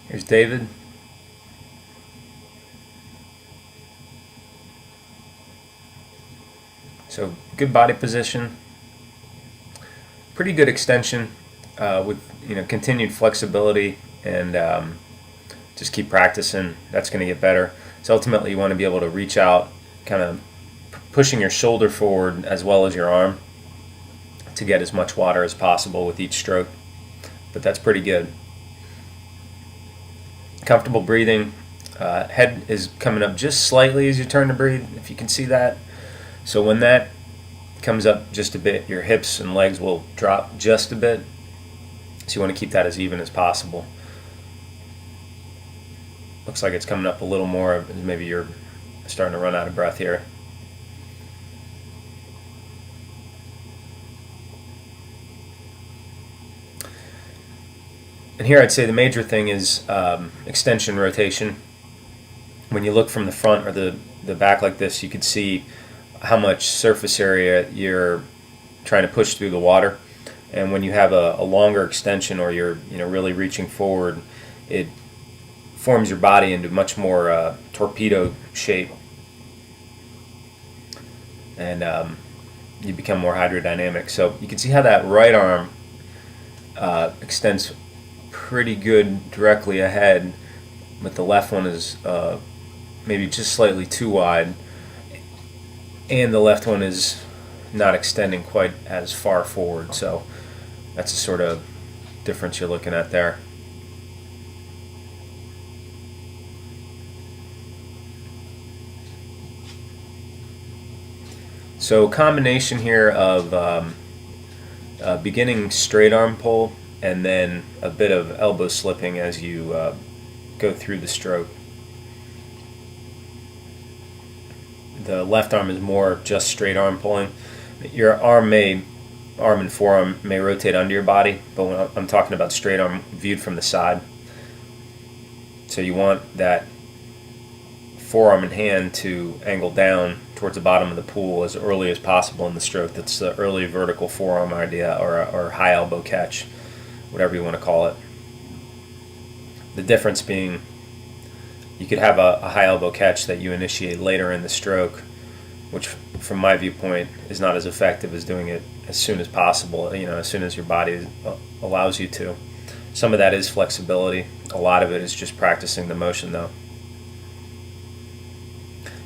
Here's David. So good body position, pretty good extension with continued flexibility, and just keep practicing. That's going to get better. So ultimately, you want to be able to reach out, kind of pushing your shoulder forward as well as your arm to get as much water as possible with each stroke. But that's pretty good. Comfortable breathing. Head is coming up just slightly as you turn to breathe, if you can see that. So when that comes up just a bit, your hips and legs will drop just a bit. So you want to keep that as even as possible. Looks like it's coming up a little more. Maybe you're starting to run out of breath here. And here I'd say the major thing is extension rotation. When you look from the front or the back like this, you could see how much surface area you're trying to push through the water. And when you have a longer extension, or you're really reaching forward, it forms your body into much more torpedo shape, and you become more hydrodynamic. So you can see how that right arm extends pretty good directly ahead, but the left one is maybe just slightly too wide, and the left one is not extending quite as far forward. So that's the sort of difference you're looking at there. So combination here of beginning straight arm pull and then a bit of elbow slipping as you go through the stroke. The left arm is more just straight arm pulling. Your arm and forearm may rotate under your body, but when I'm talking about straight arm viewed from the side. So you want that forearm and hand to angle down towards the bottom of the pool as early as possible in the stroke. That's the early vertical forearm idea, or high elbow catch, whatever you want to call it. The difference being, you could have a high elbow catch that you initiate later in the stroke, which from my viewpoint is not as effective as doing it as soon as possible, as soon as your body allows you to. Some of that is flexibility. A lot of it is just practicing the motion, though.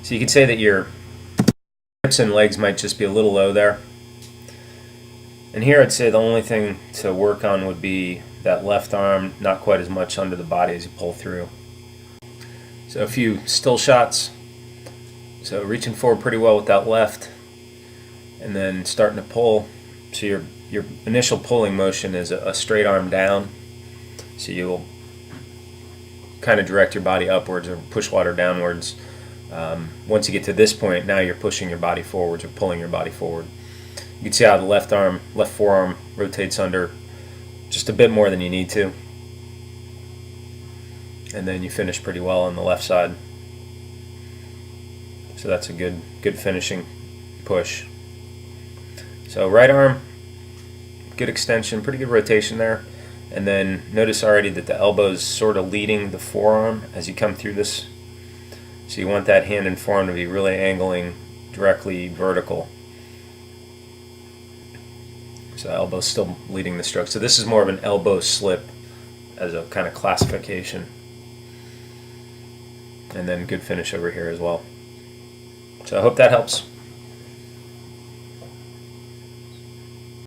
So you could say that your hips and legs might just be a little low there. And here I'd say the only thing to work on would be that left arm, not quite as much under the body as you pull through. So a few still shots. So reaching forward pretty well with that left, and then starting to pull. So your initial pulling motion is a straight arm down. So you'll kind of direct your body upwards or push water downwards. Once you get to this point, now you're pushing your body forwards or pulling your body forward. You can see how the left forearm rotates under just a bit more than you need to. And then you finish pretty well on the left side. So that's a good finishing push. So right arm, good extension, pretty good rotation there. And then notice already that the elbow's sort of leading the forearm as you come through this. So you want that hand and forearm to be really angling directly vertical. So elbow's still leading the stroke. So this is more of an elbow slip as a kind of classification. And then good finish over here as well. So I hope that helps.